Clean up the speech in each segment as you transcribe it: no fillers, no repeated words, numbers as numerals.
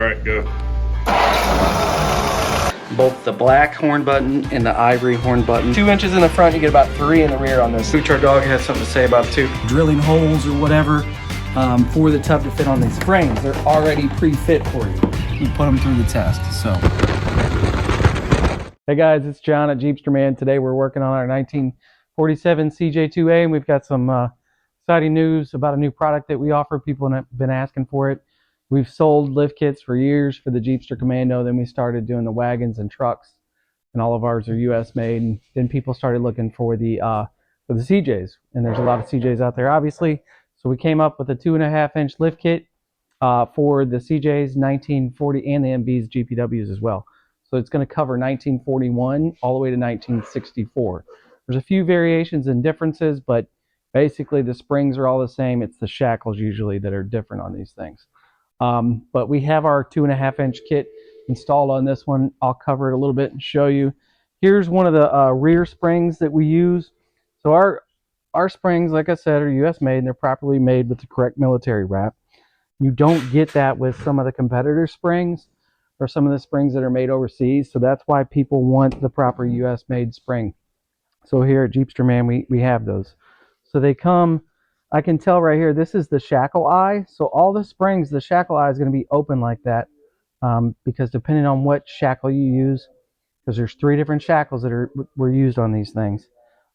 All right, go. Both the black horn button and the ivory horn button. 2 inches in the front, you get about 3 in the rear on this. Our dog has something to say about it too. Drilling holes or whatever for the tub to fit on these springs. They're already pre-fit for you. You put them through the test, so. Hey guys, it's John at Jeepster Man. Today we're working on our 1947 CJ2A, and we've got some exciting news about a new product that we offer. People have been asking for it. We've sold lift kits for years for the Jeepster Commando. Then we started doing the wagons and trucks, and all of ours are U.S. made. And then people started looking for the CJs, and there's a lot of CJs out there, obviously. So we came up with a 2.5-inch lift kit for the CJs, 1940, and the MBs, GPWs as well. So it's going to cover 1941 all the way to 1964. There's a few variations and differences, but basically the springs are all the same. It's the shackles usually that are different on these things. But we have our 2.5-inch kit installed on this one. I'll cover it a little bit and show you. Here's one of the rear springs that we use. So our springs, like I said, are US made, and they're properly made with the correct military wrap. You don't get that with some of the competitor springs or some of the springs that are made overseas. So that's why people want the proper US made spring. So here at Jeepster Man, we have those. So they come, I can tell right here, this is the shackle eye. So all the springs, the shackle eye is going to be open like that because depending on what shackle you use, because there's 3 different shackles that were used on these things.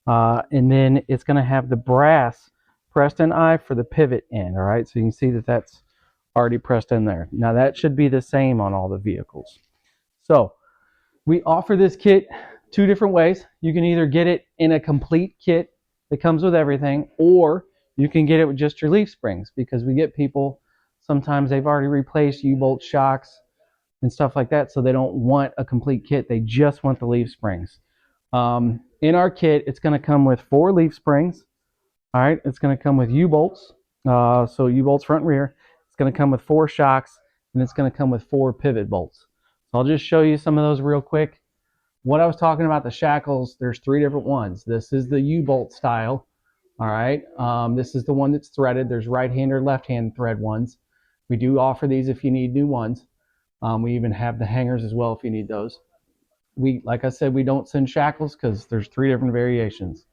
And then it's going to have the brass pressed in eye for the pivot end, all right? So you can see that that's already pressed in there. Now that should be the same on all the vehicles. So we offer this kit 2 different ways. You can either get it in a complete kit that comes with everything, or you can get it with just your leaf springs, because we get people, sometimes they've already replaced U-bolt shocks and stuff like that, so they don't want a complete kit. They just want the leaf springs. In our kit, it's going to come with 4 leaf springs. All right, it's going to come with U-bolts, so U-bolts front and rear. It's going to come with 4 shocks, and it's going to come with 4 pivot bolts. So I'll just show you some of those real quick. What I was talking about, the shackles, there's 3 different ones. This is the U-bolt style. All right, this is the one that's threaded. There's right-hand or left-hand thread ones. We do offer these if you need new ones. We even have the hangers as well if you need those. Like I said, we don't send shackles because there's 3 different variations.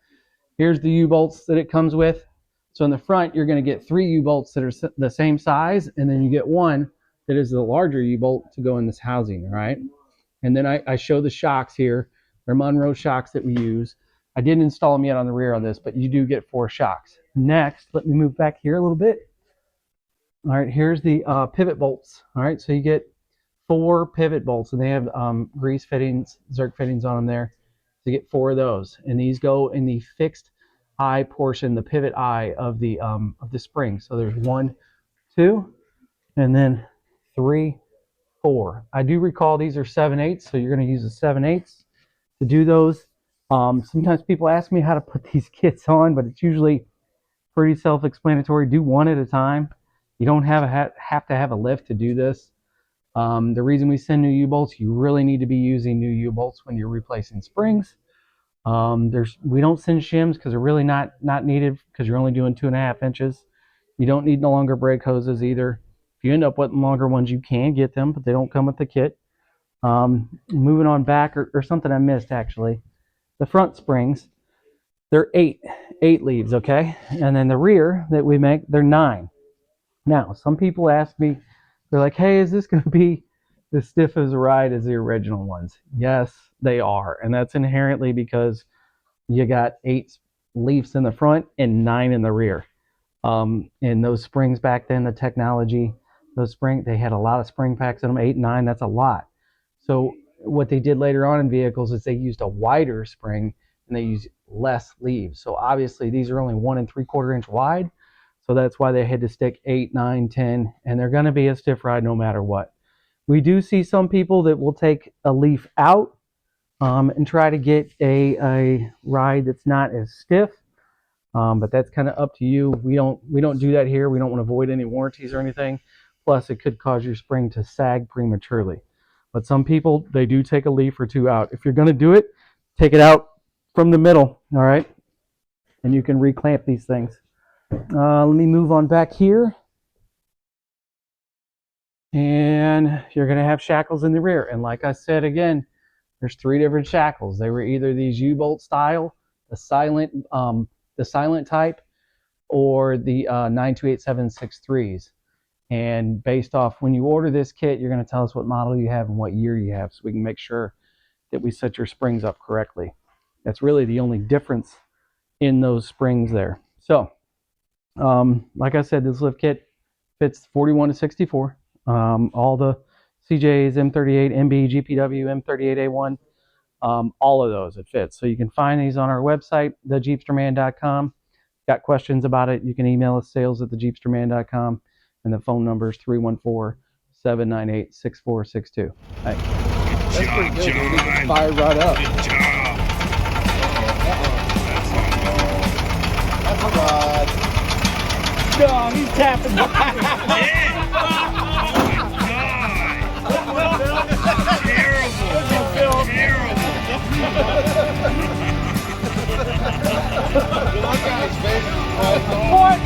Here's the U-bolts that it comes with. So in the front, you're going to get 3 U-bolts that are the same size, and then you get one that is the larger U-bolt to go in this housing, all right? And then I show the shocks here. They're Monroe shocks that we use. I didn't install them yet on the rear on this, but you do get 4 shocks. Next, let me move back here a little bit. All right, here's the pivot bolts. All right, so you get 4 pivot bolts, and they have grease fittings, Zerk fittings on them there. So you get 4 of those, and these go in the fixed eye portion, the pivot eye of the spring. So there's 1, 2, and then 3, 4. I do recall these are 7/8, so you're going to use a 7/8 to do those. Sometimes people ask me how to put these kits on, but it's usually pretty self-explanatory. Do one at a time. You don't have to have a lift to do this. The reason we send new U-bolts, you really need to be using new U-bolts when you're replacing springs. We don't send shims because they're really not needed, because you're only doing 2.5 inches. You don't need no longer brake hoses either. If you end up with longer ones, you can get them, but they don't come with the kit. Moving on back, or something I missed actually. The front springs, they're 8 leaves, okay? And then the rear that we make, they're 9. Now, some people ask me, they're like, hey, is this going to be as stiff as a ride as the original ones? Yes, they are. And that's inherently because you got 8 leaves in the front and 9 in the rear. And those springs back then, the technology, they had a lot of spring packs in them, 8 and 9, that's a lot. So what they did later on in vehicles is they used a wider spring and they used less leaves. So obviously these are only 1 3/4 inch wide. So that's why they had to stick 8, 9, 10, and they're going to be a stiff ride no matter what. We do see some people that will take a leaf out and try to get a ride that's not as stiff, but that's kind of up to you. We don't do that here. We don't want to avoid any warranties or anything. Plus, it could cause your spring to sag prematurely. But some people, they do take a leaf or 2 out. If you're going to do it, take it out from the middle, all right? And you can reclamp these things. Let me move on back here. And you're going to have shackles in the rear. And like I said again, there's 3 different shackles. They were either these U-bolt style, the silent type, or the 928763s. And based off when you order this kit, you're going to tell us what model you have and what year you have, so we can make sure that we set your springs up correctly. That's really the only difference in those springs there. So, like I said, this lift kit fits 41 to 64. All the CJs, M38, MB, GPW, M38A1, all of those it fits. So you can find these on our website, thejeepsterman.com. Got questions about it, you can email us, sales@thejeepsterman.com, and the phone number is 314-798-6462. Thanks. That's pretty good, dude. He just fired right up. That's a rod. No, he's tapping. Oh my God! Terrible! Good luck, guys, baby. What?